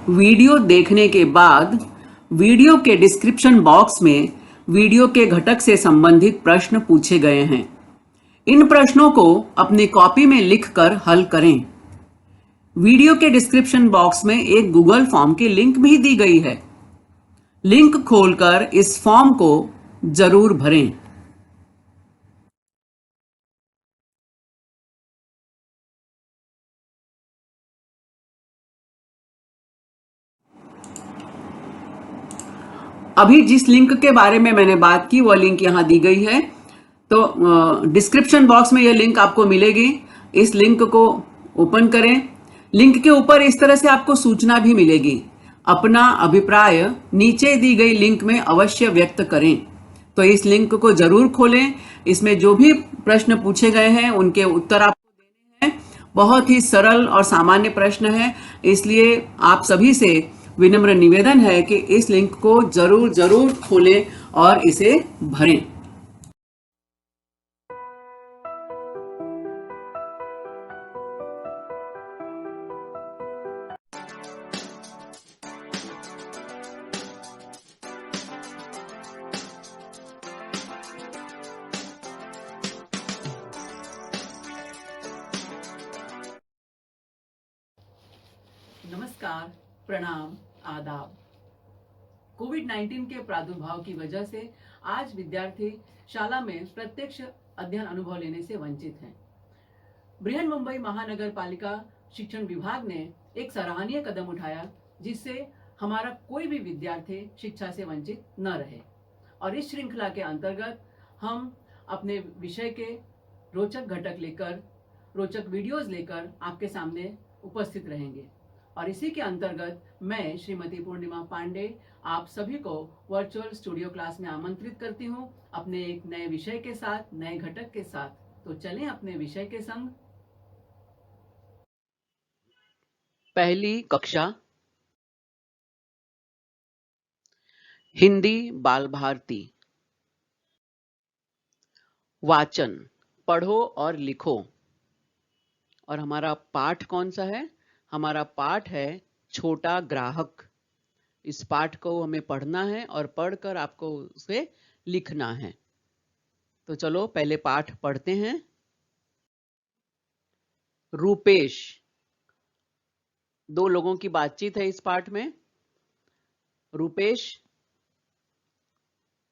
Video देखने के बाद वीडियो के डिस्क्रिप्शन बॉक्स में वीडियो के घटक से संबंधित प्रश्न पूछे गए हैं। इन प्रश्नों को अपनी कॉपी में लिखकर हल करें। वीडियो के डिस्क्रिप्शन बॉक्स में एक गूगल फॉर्म की लिंक भी दी गई है। लिंक खोलकर इस फॉर्म को जरूर भरें। अभी जिस लिंक के बारे में मैंने बात की वह लिंक यहाँ दी गई है। तो डिस्क्रिप्शन बॉक्स में यह लिंक आपको मिलेगी। इस लिंक को ओपन करें। लिंक के ऊपर इस तरह से आपको सूचना भी मिलेगी। अपना अभिप्राय नीचे दी गई लिंक में अवश्य व्यक्त करें। तो इस लिंक को जरूर खोलें। इसमें जो भी प्रश्न पूछे गए हैं उनके उत्तर आपको देने हैं। बहुत ही सरल और सामान्य प्रश्न है, इसलिए आप सभी से विनम्र निवेदन है कि इस लिंक को जरूर जरूर खोलें और इसे भरें। नमस्कार, प्रणाम, आदाब। कोविड-19 के प्रादुर्भाव की वजह से आज विद्यार्थी शाला में प्रत्यक्ष अध्ययन अनुभव लेने से वंचित हैं। बृहन मुंबई महानगर पालिका शिक्षण विभाग ने एक सराहनीय कदम उठाया, जिससे हमारा कोई भी विद्यार्थी शिक्षा से वंचित न रहे। और इस श्रृंखला के अंतर्गत हम अपने विषय के रोचक घटक लेकर, रोचक वीडियोस लेकर आपके सामने उपस्थित रहेंगे। और इसी के अंतर्गत मैं श्रीमती पूर्णिमा पांडे आप सभी को वर्चुअल स्टूडियो क्लास में आमंत्रित करती हूं, अपने एक नए विषय के साथ, नए घटक के साथ। तो चलें अपने विषय के संग। पहली कक्षा, हिंदी बाल भारती। वाचन, पढ़ो और लिखो। और हमारा पाठ कौन सा है? हमारा पाठ है छोटा ग्राहक। इस पाठ को हमें पढ़ना है और पढ़कर आपको उसे लिखना है। तो चलो पहले पाठ पढ़ते हैं। रूपेश, दो लोगों की बातचीत है इस पाठ में। रूपेश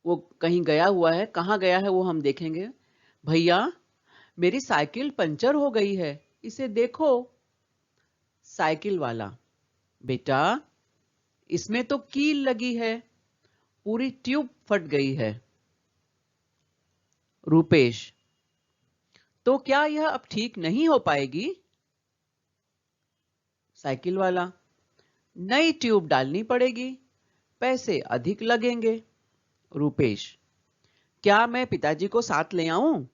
वो कहीं गया हुआ है, कहाँ गया है वो हम देखेंगे। भैया, मेरी साइकिल पंचर हो गई है, इसे देखो। साइकिल वाला, बेटा इसमें तो कील लगी है, पूरी ट्यूब फट गई है। रूपेश, तो क्या यह अब ठीक नहीं हो पाएगी? साइकिल वाला, नई ट्यूब डालनी पड़ेगी, पैसे अधिक लगेंगे। रूपेश, क्या मैं पिताजी को साथ ले आऊं?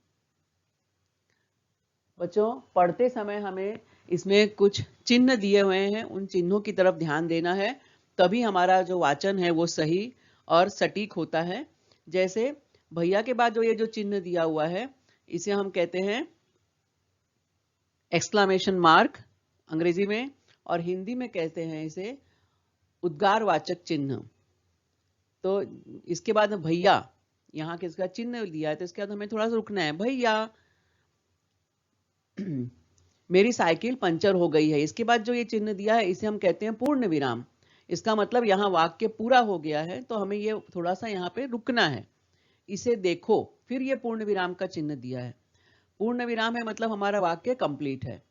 बच्चों, पढ़ते समय हमें इसमें कुछ चिन्ह दिए हुए हैं, उन चिन्हों की तरफ ध्यान देना है, तभी हमारा जो वाचन है वो सही और सटीक होता है। जैसे भैया के बाद जो ये जो चिन्ह दिया हुआ है, इसे हम कहते हैं एक्सक्लेमेशन मार्क अंग्रेजी में, और हिंदी में कहते हैं इसे उद्गारवाचक चिन्ह। तो इसके बाद भैया, यहाँ किसका चिन्ह दिया है, तो इसके बाद हमें थोड़ा सा रुकना है। भैया, मेरी साइकिल पंचर हो गई है। इसके बाद जो ये चिन्ह दिया है इसे हम कहते हैं पूर्ण विराम। इसका मतलब यहाँ वाक्य पूरा हो गया है, तो हमें ये थोड़ा सा यहाँ पे रुकना है। इसे देखो, फिर ये पूर्ण विराम का चिन्ह दिया है। पूर्ण विराम है मतलब हमारा वाक्य कंप्लीट है।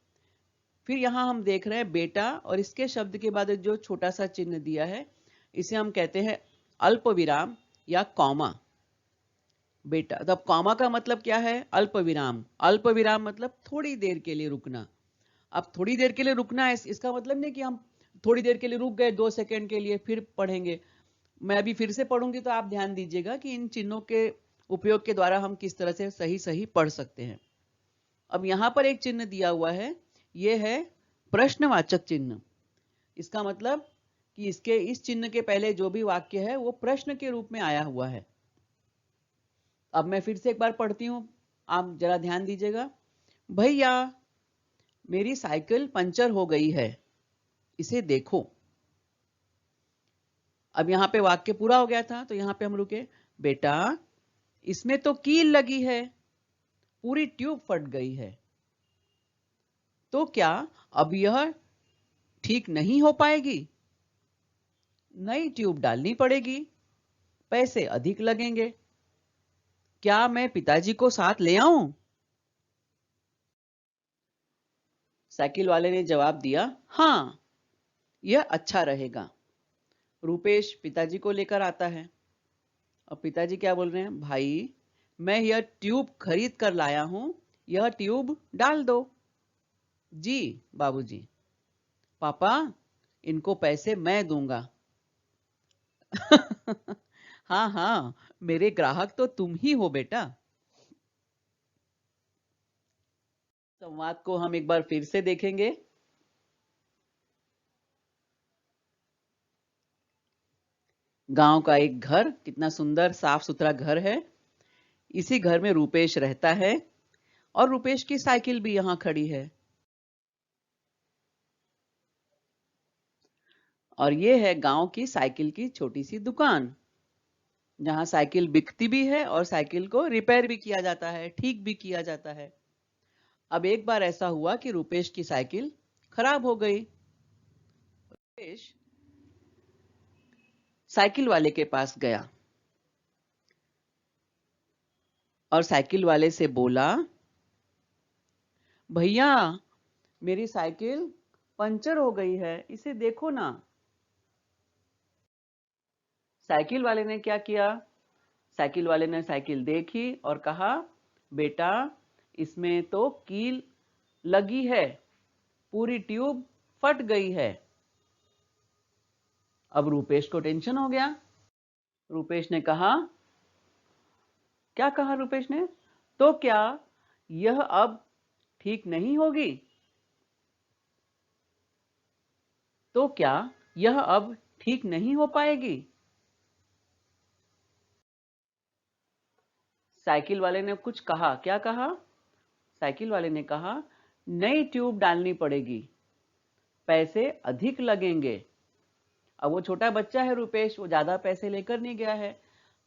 फिर यहाँ हम देख रहे हैं बेटा, और इसके शब्द के बाद जो छोटा सा चिन्ह दिया है इसे हम कहते हैं अल्प विराम या कॉमा। बेटा, तब कॉमा का मतलब क्या है? अल्प विराम। अल्प विराम मतलब थोड़ी देर के लिए रुकना। अब थोड़ी देर के लिए रुकना है, इसका मतलब नहीं कि हम थोड़ी देर के लिए रुक गए 2 सेकंड के लिए फिर पढ़ेंगे। मैं अभी फिर से पढ़ूंगी तो आप ध्यान दीजिएगा कि इन चिन्हों के उपयोग के द्वारा हम किस तरह से सही सही पढ़ सकते हैं। अब यहां पर एक चिन्ह दिया हुआ है, यह है प्रश्नवाचक चिन्ह। इसका मतलब कि इसके इस चिन्ह के पहले जो भी वाक्य है वो प्रश्न के रूप में आया हुआ है। अब मैं फिर से एक बार पढ़ती हूं, आप जरा ध्यान दीजिएगा। भैया, मेरी साइकिल पंचर हो गई है, इसे देखो। अब यहाँ पे वाक्य पूरा हो गया था, तो यहाँ पे हम रुके। बेटा, इसमें तो कील लगी है, पूरी ट्यूब फट गई है, तो क्या अब यह ठीक नहीं हो पाएगी? नई ट्यूब डालनी पड़ेगी, पैसे अधिक लगेंगे। क्या मैं पिताजी को साथ ले आऊं? साइकिल वाले ने जवाब दिया, हाँ, यह अच्छा रहेगा। रुपेश पिताजी को लेकर आता है। अब पिताजी क्या बोल रहे हैं, भाई, मैं यह ट्यूब खरीद कर लाया हूं, यह ट्यूब डाल दो। जी बाबूजी। पापा, इनको पैसे मैं दूंगा। हाँ हाँ, मेरे ग्राहक तो तुम ही हो बेटा। संवाद को हम एक बार फिर से देखेंगे। गांव का एक घर, कितना सुंदर साफ सुथरा घर है। इसी घर में रुपेश रहता है और रुपेश की साइकिल भी यहां खड़ी है। और ये है गांव की साइकिल की छोटी सी दुकान, जहां साइकिल बिकती भी है और साइकिल को रिपेयर भी किया जाता है, ठीक भी किया जाता है। अब एक बार ऐसा हुआ कि रुपेश की साइकिल खराब हो गई। रुपेश साइकिल वाले के पास गया और साइकिल वाले से बोला, भैया, मेरी साइकिल पंचर हो गई है, इसे देखो ना। साइकिल वाले ने क्या किया? साइकिल वाले ने साइकिल देखी और कहा, बेटा, इसमें तो कील लगी है, पूरी ट्यूब फट गई है। अब रुपेश को टेंशन हो गया। रुपेश ने कहा, क्या कहा रुपेश ने? तो क्या यह अब ठीक नहीं होगी? तो क्या यह अब ठीक नहीं हो पाएगी? साइकिल वाले ने कुछ कहा। क्या कहा? साइकिल वाले ने कहा, नई ट्यूब डालनी पड़ेगी, पैसे अधिक लगेंगे। अब वो छोटा बच्चा है रुपेश, वो ज्यादा पैसे लेकर नहीं गया है,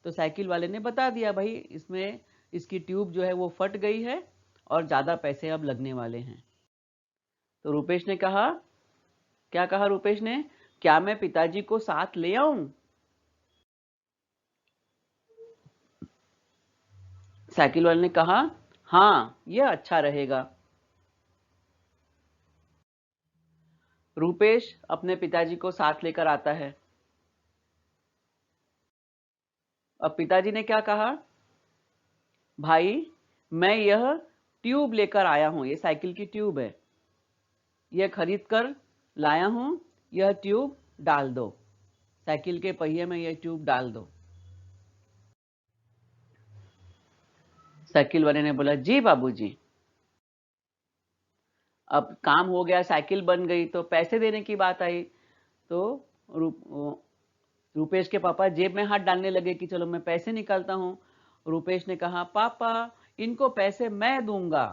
तो साइकिल वाले ने बता दिया, भाई, इसमें इसकी ट्यूब जो है वो फट गई है और ज्यादा पैसे अब लगने वाले हैं। तो रुपेश ने कहा, क्या कहा रुपेश ने? क्या मैं पिताजी को साथ ले आऊं? साइकिल वाले ने कहा, हाँ, यह अच्छा रहेगा। रुपेश अपने पिताजी को साथ लेकर आता है। अब पिताजी ने क्या कहा, भाई, मैं यह ट्यूब लेकर आया हूं, ये साइकिल की ट्यूब है, यह खरीद कर लाया हूं, यह ट्यूब डाल दो, साइकिल के पहिए में यह ट्यूब डाल दो। साइकिल वाले ने बोला, जी बाबूजी। अब काम हो गया, साइकिल बन गई, तो पैसे देने की बात आई। तो रुपेश के पापा जेब में हाथ डालने लगे कि चलो मैं पैसे निकालता हूं। रुपेश ने कहा, पापा, इनको पैसे मैं दूंगा।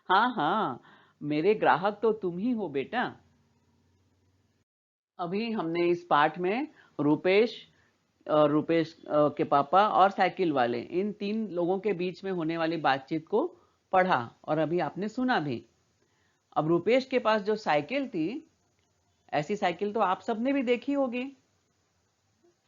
हाँ हाँ, मेरे ग्राहक तो तुम ही हो बेटा। अभी हमने इस पाठ में रुपेश और रुपेश के पापा और साइकिल वाले, इन तीन लोगों के बीच में होने वाली बातचीत को पढ़ा और अभी आपने सुना भी। अब रुपेश के पास जो साइकिल थी, ऐसी साइकिल तो आप सबने भी देखी होगी,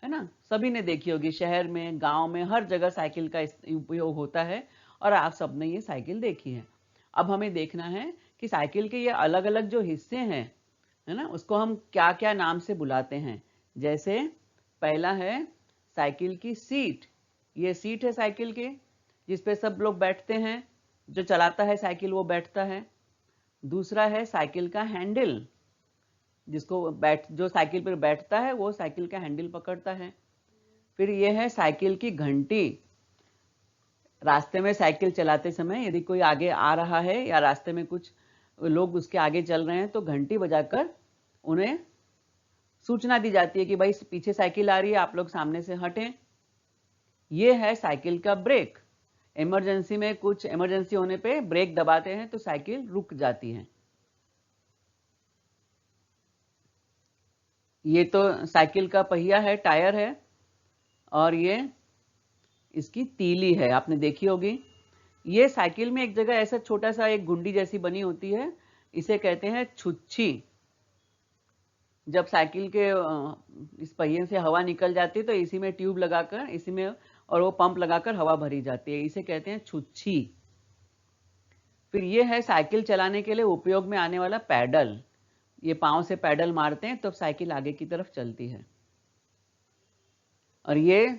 है ना? सभी ने देखी होगी, शहर में, गांव में, हर जगह साइकिल का उपयोग होता है और आप सबने ये साइकिल देखी है। अब हमें देखना है कि साइकिल के ये अलग अलग जो हिस्से हैं, है ना, उसको हम क्या क्या नाम से बुलाते हैं। जैसे पहला है साइकिल की सीट, ये सीट है साइकिल के, जिसपे सब लोग बैठते हैं, जो चलाता है साइकिल वो बैठता है। दूसरा है साइकिल का हैंडल, जो साइकिल पर बैठता है वो साइकिल का हैंडल पकड़ता है। फिर ये है साइकिल की घंटी, रास्ते में साइकिल चलाते समय यदि कोई आगे आ रहा है या रास्ते में कुछ लोग उसके आगे चल रहे हैं तो घंटी बजाकर उन्हें सूचना दी जाती है कि भाई पीछे साइकिल आ रही है, आप लोग सामने से हटें। ये है साइकिल का ब्रेक, इमरजेंसी में कुछ इमरजेंसी होने पे ब्रेक दबाते हैं तो साइकिल रुक जाती है। ये तो साइकिल का पहिया है, टायर है, और ये इसकी तीली है, आपने देखी होगी। ये साइकिल में एक जगह ऐसा छोटा सा एक गुंडी जैसी बनी होती है, इसे कहते हैं छुच्छी। जब साइकिल के इस पहिए से हवा निकल जाती है तो इसी में ट्यूब लगाकर, इसी में, और वो पंप लगाकर हवा भरी जाती है, इसे कहते हैं छुच्छी। फिर ये है साइकिल चलाने के लिए उपयोग में आने वाला पैडल। ये पांव से पैडल मारते हैं तब तो साइकिल आगे की तरफ चलती है। और ये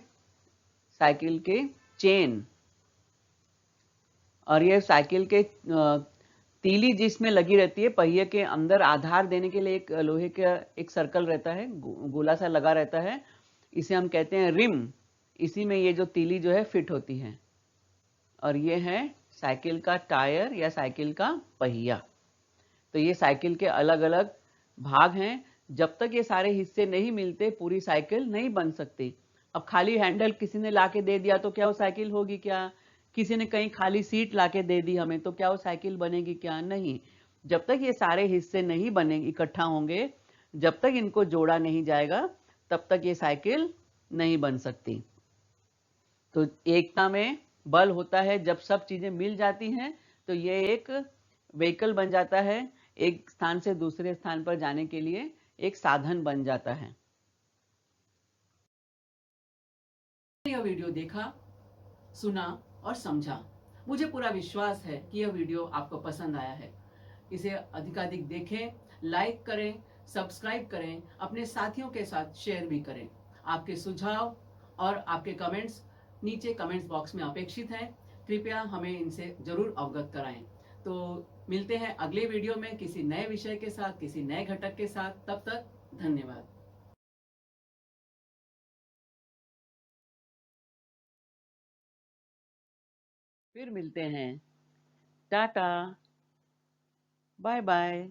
साइकिल के चेन, और ये साइकिल के तीली जिसमें लगी रहती है, पहिए के अंदर आधार देने के लिए एक लोहे का एक सर्कल रहता है, गोला सा लगा रहता है, इसे हम कहते हैं रिम। इसी में ये जो तीली जो है फिट होती है। और ये है साइकिल का टायर या साइकिल का पहिया। तो ये साइकिल के अलग अलग भाग हैं। जब तक ये सारे हिस्से नहीं मिलते पूरी साइकिल नहीं बन सकती। अब खाली हैंडल किसी ने लाके दे दिया तो क्या वो साइकिल होगी क्या? किसी ने कहीं खाली सीट लाके दे दी हमें तो क्या वो साइकिल बनेगी क्या? नहीं। जब तक ये सारे हिस्से नहीं बने, इकट्ठा होंगे, जब तक इनको जोड़ा नहीं जाएगा, तब तक ये साइकिल नहीं बन सकती। तो एकता में बल होता है। जब सब चीजें मिल जाती हैं तो ये एक व्हीकल बन जाता है, एक स्थान से दूसरे स्थान पर जाने के लिए एक साधन बन जाता है। यह वीडियो देखा, सुना और समझा। मुझे पूरा विश्वास है कि यह वीडियो आपको पसंद आया है। इसे अधिकाधिक देखें, लाइक करें, सब्सक्राइब करें, अपने साथियों के साथ शेयर भी करें। आपके सुझाव और आपके कमेंट्स नीचे कमेंट्स बॉक्स में अपेक्षित हैं। कृपया हमें इनसे जरूर अवगत कराएं। तो मिलते हैं अगले वीडियो में किसी नए विषय के साथ, किसी नए घटक के साथ। तब तक धन्यवाद। फिर मिलते हैं। Tata, bye bye.